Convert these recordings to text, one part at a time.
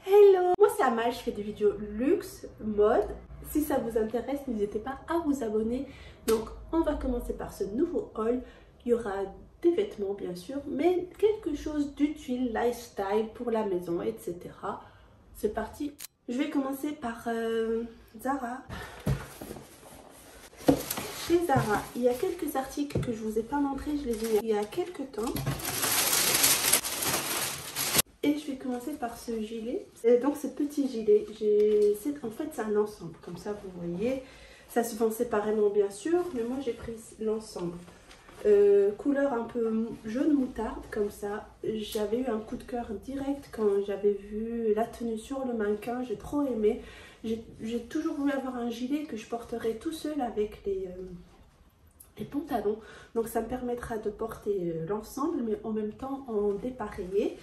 Hello, moi c'est Amal, je fais des vidéos luxe, mode. Si ça vous intéresse, n'hésitez pas à vous abonner. Donc on va commencer par ce nouveau haul. Il y aura des vêtements bien sûr, mais quelque chose d'utile, lifestyle pour la maison, etc. C'est parti. Je vais commencer par Zara. Chez Zara, il y a quelques articles que je vous ai pas montrés, je les ai il y a quelques temps. Et je vais commencer par ce gilet. Donc ce petit gilet, en fait c'est un ensemble, comme ça vous voyez. Ça se vend séparément bien sûr, mais moi j'ai pris l'ensemble. Couleur un peu jaune moutarde comme ça. J'avais eu un coup de cœur direct quand j'avais vu la tenue sur le mannequin, j'ai trop aimé. J'ai toujours voulu avoir un gilet que je porterais tout seul avec les pantalons. Donc ça me permettra de porter l'ensemble mais en même temps en dépareillé.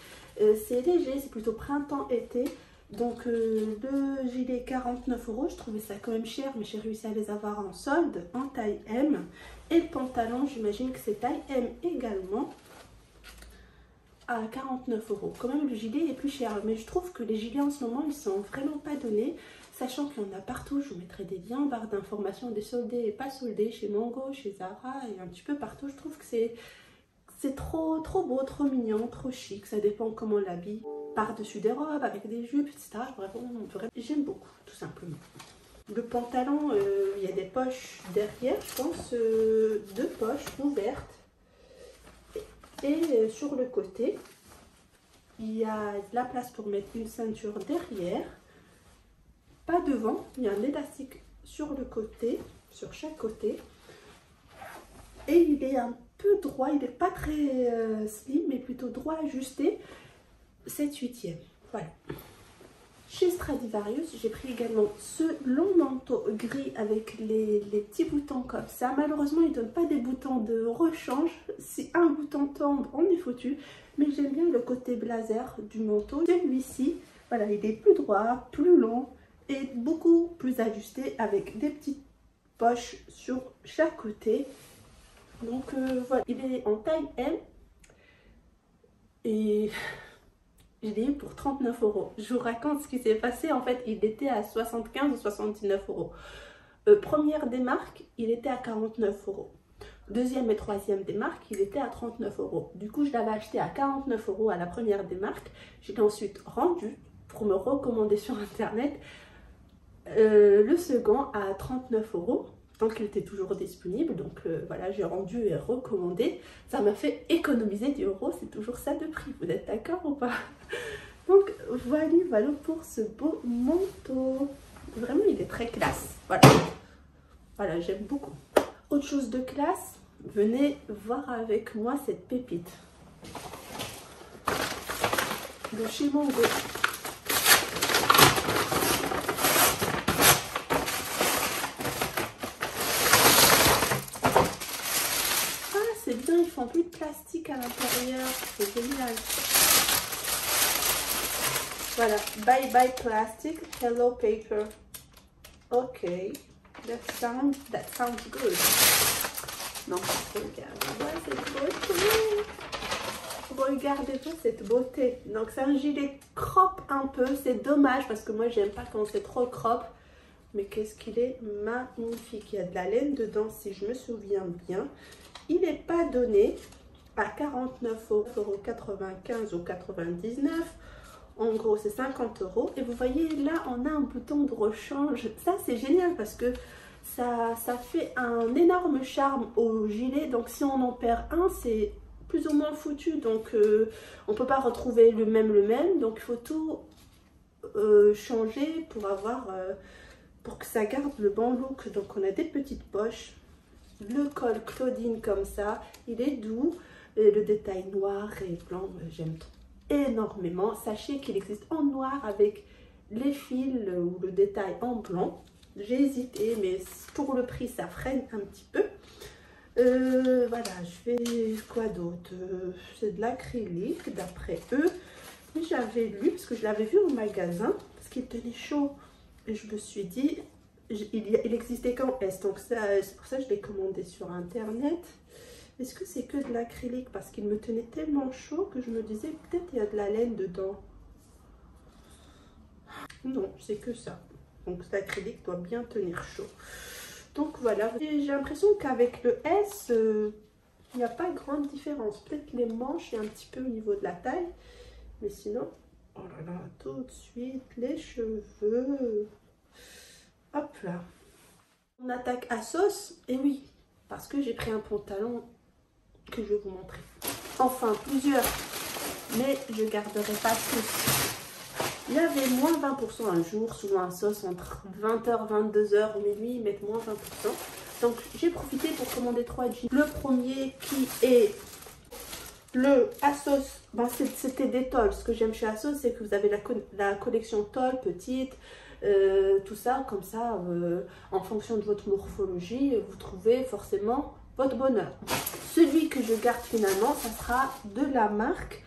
C'est léger, c'est plutôt printemps-été. Donc le gilet 49 €, je trouvais ça quand même cher, mais j'ai réussi à les avoir en solde, en taille M. Et le pantalon, j'imagine que c'est taille M également, à 49 €. Quand même le gilet est plus cher, mais je trouve que les gilets en ce moment, ils sont vraiment pas donnés. Sachant qu'il y en a partout, je vous mettrai des liens en barre d'informations, des soldés et pas soldés, chez Mango, chez Zara et un petit peu partout. Je trouve que c'est trop beau, trop mignon, trop chic. Ça dépend comment on l'habille. Par-dessus des robes, avec des jupes, etc. Vraiment, j'aime beaucoup, tout simplement. Le pantalon, il y a des poches derrière, je pense, deux poches ouvertes. Et sur le côté, il y a de la place pour mettre une ceinture derrière. Pas devant, il y a un élastique sur le côté, sur chaque côté. Et il est un peu droit, il n'est pas très slim, mais plutôt droit ajusté. 7/8e, voilà. Chez Stradivarius, j'ai pris également ce long manteau gris avec les petits boutons comme ça. Malheureusement, il ne donne pas des boutons de rechange. Si un bouton tombe, on est foutu. Mais j'aime bien le côté blazer du manteau. Celui-ci, voilà, il est plus droit, plus long et beaucoup plus ajusté avec des petites poches sur chaque côté. Donc voilà, il est en taille M et je l'ai eu pour 39 €. Je vous raconte ce qui s'est passé. En fait, il était à 75 ou 79 €. Première démarque, il était à 49 €. Deuxième et troisième démarque, il était à 39 €. Du coup, je l'avais acheté à 49 € à la première démarque. Je l'ai ensuite rendu pour me recommander sur internet. Le second à 39 €. Donc il était toujours disponible, donc voilà, j'ai rendu et recommandé. Ça m'a fait économiser 10 €, c'est toujours ça de prix, vous êtes d'accord ou pas? Donc voilà pour ce beau manteau. Vraiment, il est très classe, voilà, j'aime beaucoup. Autre chose de classe, venez voir avec moi cette pépite de chez Mango. Ils font plus de plastique à l'intérieur, c'est génial. Voilà, bye bye plastic, hello paper. Ok, that sounds good. Non, regardez cette beauté. Regardez-vous cette beauté. Donc c'est un gilet crop un peu, c'est dommage parce que moi j'aime pas quand c'est trop crop. Mais qu'est-ce qu'il est magnifique. Il y a de la laine dedans si je me souviens bien. Il n'est pas donné à 49,95 € ou 99 €. En gros, c'est 50 €. Et vous voyez, là, on a un bouton de rechange. Ça, c'est génial parce que ça fait un énorme charme au gilet. Donc, si on en perd un, c'est plus ou moins foutu. Donc, on ne peut pas retrouver le même. Donc, il faut tout changer pour avoir... pour que ça garde le bon look. Donc, on a des petites poches. Le col Claudine comme ça, il est doux, et le détail noir et blanc, j'aime énormément. Sachez qu'il existe en noir avec les fils ou le détail en blanc. J'ai hésité, mais pour le prix, ça freine un petit peu. Voilà, je fais quoi d'autre? C'est de l'acrylique d'après eux. Mais j'avais lu, parce que je l'avais vu au magasin, parce qu'il tenait chaud. Et je me suis dit... Il existait qu'en S, donc c'est pour ça que je l'ai commandé sur internet. Est-ce que c'est que de l'acrylique? Parce qu'il me tenait tellement chaud que je me disais peut-être il y a de la laine dedans. Non, c'est que ça. Donc cet acrylique doit bien tenir chaud. Donc voilà, j'ai l'impression qu'avec le S, il n'y a pas grande différence. Peut-être les manches et un petit peu au niveau de la taille. Mais sinon, oh là là, tout de suite, les cheveux. Hop là. On attaque à sauce. Et oui, parce que j'ai pris un pantalon que je vais vous montrer. Enfin, plusieurs. Mais je ne garderai pas tous. Il y avait moins 20% un jour, souvent à sauce entre 20h, 22h, minuit, ils mettent moins 20%. Donc j'ai profité pour commander 3 jeans. Le premier qui est le Asos, ben, c'était des tolls. Ce que j'aime chez Asos, c'est que vous avez la collection toll petite, tout ça, comme ça, en fonction de votre morphologie, vous trouvez forcément votre bonheur. Celui que je garde finalement, ça sera de la marque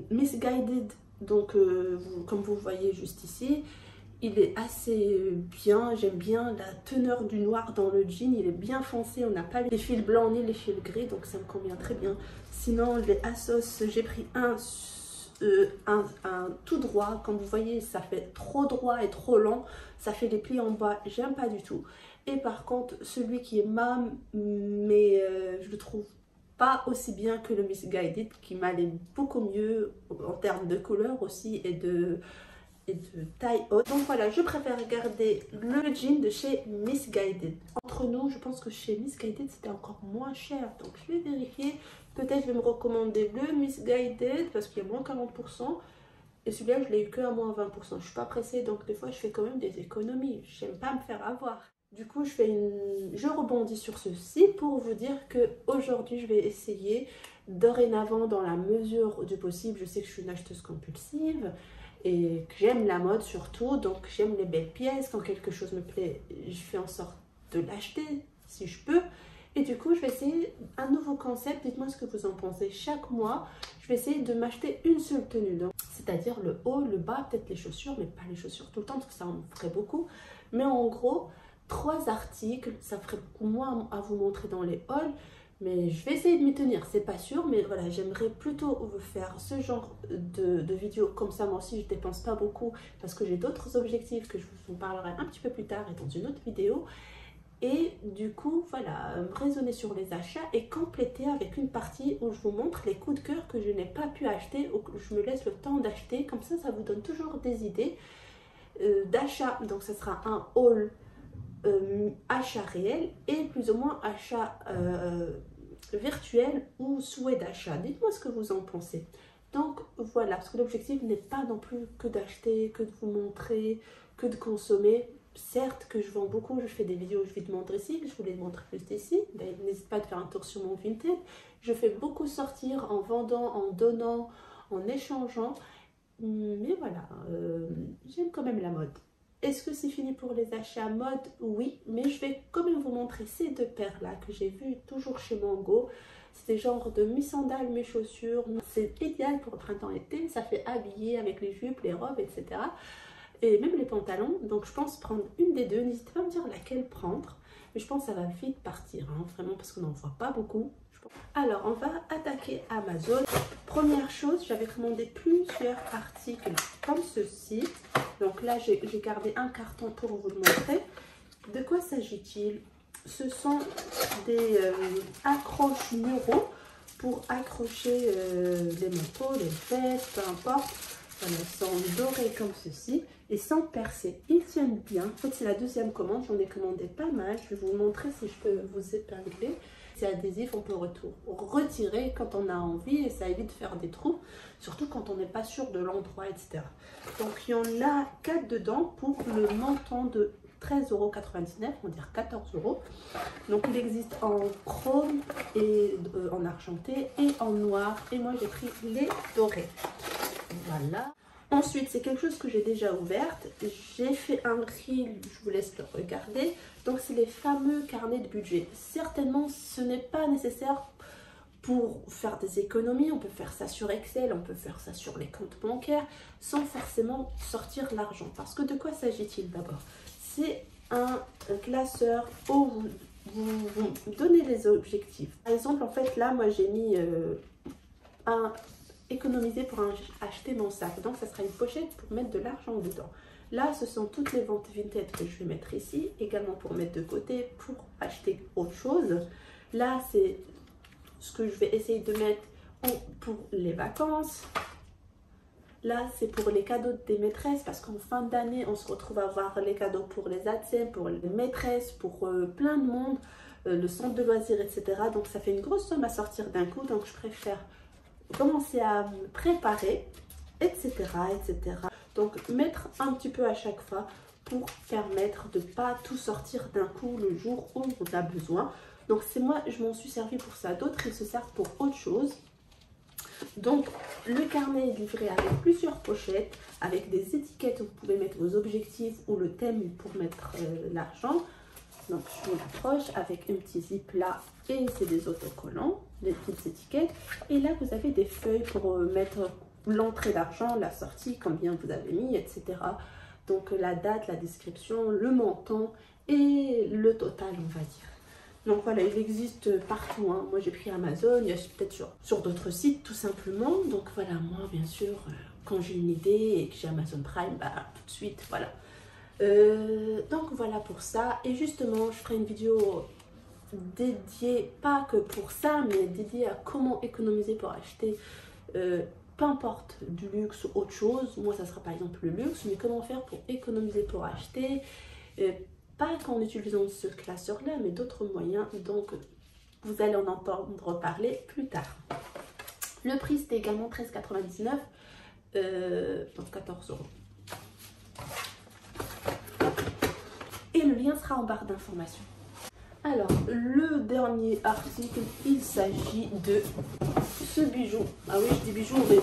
Missguided. Donc, comme vous voyez juste ici, il est assez bien. J'aime bien la teneur du noir dans le jean. Il est bien foncé. On n'a pas les fils blancs ni les fils gris. Donc, ça me convient très bien. Sinon, les Asos, j'ai pris un tout droit. Comme vous voyez, ça fait trop droit et trop lent. Ça fait des plis en bas. J'aime pas du tout. Et par contre, celui qui est mam, mais je le trouve pas aussi bien que le Missguided, qui m'allait beaucoup mieux en termes de couleur aussi et de taille haute. Donc voilà, je préfère garder le jean de chez Missguided. Entre nous, je pense que chez Missguided c'était encore moins cher, donc je vais vérifier. Peut-être je vais me recommander le Missguided parce qu'il y a moins 40%. Et celui-là, je l'ai eu que à moins 20%. Je suis pas pressée, donc des fois je fais quand même des économies. J'aime pas me faire avoir. Du coup, je rebondis sur ceci pour vous dire que aujourd'hui, je vais essayer dorénavant, dans la mesure du possible. Je sais que je suis une acheteuse compulsive et que j'aime la mode surtout, donc j'aime les belles pièces. Quand quelque chose me plaît, je fais en sorte de l'acheter si je peux. Et du coup, je vais essayer un nouveau concept. Dites-moi ce que vous en pensez. Chaque mois, je vais essayer de m'acheter une seule tenue. C'est-à-dire le haut, le bas, peut-être les chaussures, mais pas les chaussures tout le temps parce que ça en ferait beaucoup. Mais en gros, 3 articles, ça ferait beaucoup moins à vous montrer dans les hauls, mais je vais essayer de m'y tenir, c'est pas sûr, mais voilà, j'aimerais plutôt vous faire ce genre de vidéo, comme ça moi aussi je dépense pas beaucoup, parce que j'ai d'autres objectifs que je vous en parlerai un petit peu plus tard et dans une autre vidéo, et du coup, voilà, raisonner sur les achats et compléter avec une partie où je vous montre les coups de cœur que je n'ai pas pu acheter, ou que je me laisse le temps d'acheter, comme ça, ça vous donne toujours des idées d'achat, donc ça sera un haul achat réel et plus ou moins achat virtuel ou souhait d'achat. Dites-moi ce que vous en pensez. Donc voilà, parce que l'objectif n'est pas non plus que d'acheter, que de vous montrer, que de consommer. Certes que je vends beaucoup, je fais des vidéos, je vous montre ici, je vous les montre juste ici. N'hésitez pas à faire un tour sur mon Vinted. Je fais beaucoup sortir en vendant, en donnant, en échangeant. Mais voilà, j'aime quand même la mode. Est-ce que c'est fini pour les achats mode? Oui, mais je vais quand même vous montrer ces 2 paires-là que j'ai vues toujours chez Mango. C'est des genres de mi-sandales, mi-chaussures. C'est idéal pour le printemps-été. Ça fait habiller avec les jupes, les robes, etc. Et même les pantalons. Donc je pense prendre une des deux. N'hésitez pas à me dire laquelle prendre. Mais je pense que ça va vite partir, hein, vraiment, parce qu'on n'en voit pas beaucoup. Alors, on va attaquer Amazon. Première chose, j'avais commandé plusieurs articles comme ceci. Donc là, j'ai gardé un carton pour vous le montrer. De quoi s'agit-il? Ce sont des accroches muraux pour accrocher les manteaux, les vestes, peu importe. Voilà, ils sont dorés comme ceci et sans percer. Ils tiennent bien. En fait, c'est la deuxième commande. J'en ai commandé pas mal. Je vais vous montrer si je peux vous épingler. C'est adhésif, on peut retirer quand on a envie et ça évite de faire des trous, surtout quand on n'est pas sûr de l'endroit, etc. Donc il y en a 4 dedans pour le montant de 13,99 €, on va dire 14 €. Donc il existe en chrome et en argenté et en noir, et moi j'ai pris les dorés. Voilà. Ensuite, c'est quelque chose que j'ai déjà ouverte. J'ai fait un reel, je vous laisse le regarder. Donc, c'est les fameux carnets de budget. Certainement, ce n'est pas nécessaire pour faire des économies. On peut faire ça sur Excel, on peut faire ça sur les comptes bancaires, sans forcément sortir l'argent. Parce que de quoi s'agit-il d'abord? C'est un classeur où vous donnez les objectifs. Par exemple, en fait, là, moi, j'ai mis un économiser pour acheter mon sac. Donc ça sera une pochette pour mettre de l'argent dedans. Là, ce sont toutes les ventes Vinted que je vais mettre ici, également pour mettre de côté, pour acheter autre chose. Là, c'est ce que je vais essayer de mettre pour les vacances. Là, c'est pour les cadeaux des maîtresses, parce qu'en fin d'année, on se retrouve à avoir les cadeaux pour les ATSEM, pour les maîtresses, pour plein de monde, le centre de loisirs, etc. Donc, ça fait une grosse somme à sortir d'un coup, donc je préfère commencer à me préparer, etc., etc. Donc, mettre un petit peu à chaque fois pour permettre de ne pas tout sortir d'un coup le jour où on a besoin. Donc, c'est moi, je m'en suis servi pour ça. D'autres, ils se servent pour autre chose. Donc, le carnet est livré avec plusieurs pochettes, avec des étiquettes où vous pouvez mettre vos objectifs ou le thème pour mettre l'argent. Donc, je vous l'approche avec un petit zip là et c'est des autocollants, des petites étiquettes. Et là, vous avez des feuilles pour mettre l'entrée d'argent, la sortie, combien vous avez mis, etc. Donc, la date, la description, le montant et le total, on va dire. Donc voilà, il existe partout, hein. Moi j'ai pris Amazon, il y a peut-être sur d'autres sites tout simplement. Donc voilà, moi bien sûr, quand j'ai une idée et que j'ai Amazon Prime, bah tout de suite, voilà. Donc voilà pour ça. Et justement, je ferai une vidéo dédiée, pas que pour ça, mais dédiée à comment économiser pour acheter, peu importe, du luxe ou autre chose. Moi ça sera par exemple le luxe, mais comment faire pour économiser pour acheter, pas qu'en utilisant ce classeur-là, mais d'autres moyens. Donc, vous allez en entendre parler plus tard. Le prix, c'était également 13,99 €, donc 14 €. Et le lien sera en barre d'informations. Alors, le dernier article, il s'agit de ce bijou. Ah oui, je dis bijou, mais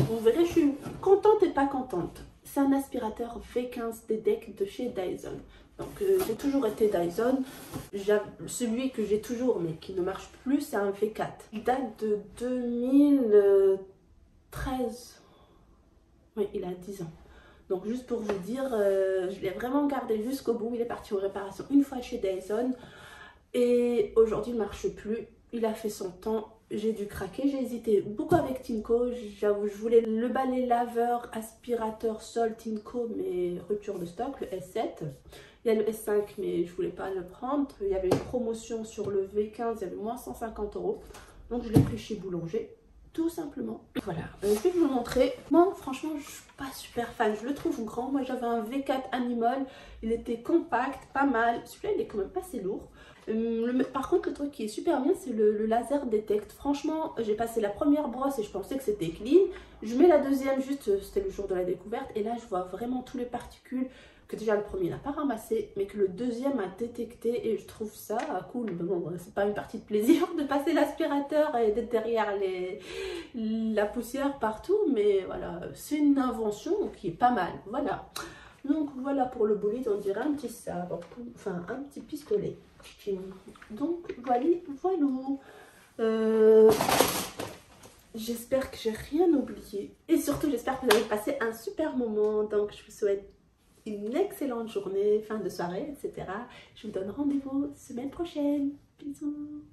vous verrez, je suis contente et pas contente. C'est un aspirateur V15 DEDEC de chez Dyson. Donc j'ai toujours été Dyson. Celui que j'ai toujours mais qui ne marche plus, c'est un V4. Il date de 2013. Oui, il a 10 ans. Donc juste pour vous dire, je l'ai vraiment gardé jusqu'au bout. Il est parti en réparation une fois chez Dyson. Et aujourd'hui, il ne marche plus. Il a fait son temps. J'ai dû craquer, j'ai hésité beaucoup avec Tinko. J'avoue, je voulais le balai laveur aspirateur sol Tinko, mais rupture de stock, le S7. Il y a le S5, mais je voulais pas le prendre. Il y avait une promotion sur le V15, il y avait moins 150 €. Donc je l'ai pris chez Boulanger, tout simplement. Voilà, je vais vous le montrer. Moi, franchement, je suis pas super fan. Je le trouve grand. Moi, j'avais un V4 Animal. Il était compact, pas mal. Celui-là, il est quand même pas assez lourd. Par contre, le truc qui est super bien, c'est le laser détecte. Franchement, j'ai passé la première brosse et je pensais que c'était clean. Je mets la deuxième, juste, c'était le jour de la découverte. Et là, je vois vraiment tous les particules que déjà le premier n'a pas ramassé, mais que le deuxième a détecté. Et je trouve ça cool. Bon, c'est pas une partie de plaisir de passer l'aspirateur et d'être derrière la poussière partout. Mais voilà, c'est une invention qui est pas mal. Voilà. Donc voilà pour le bolide, on dirait un petit sabre, enfin un petit pistolet. Donc voilà. J'espère que j'ai rien oublié. Et surtout j'espère que vous avez passé un super moment. Donc je vous souhaite une excellente journée, fin de soirée, etc. Je vous donne rendez-vous semaine prochaine. Bisous.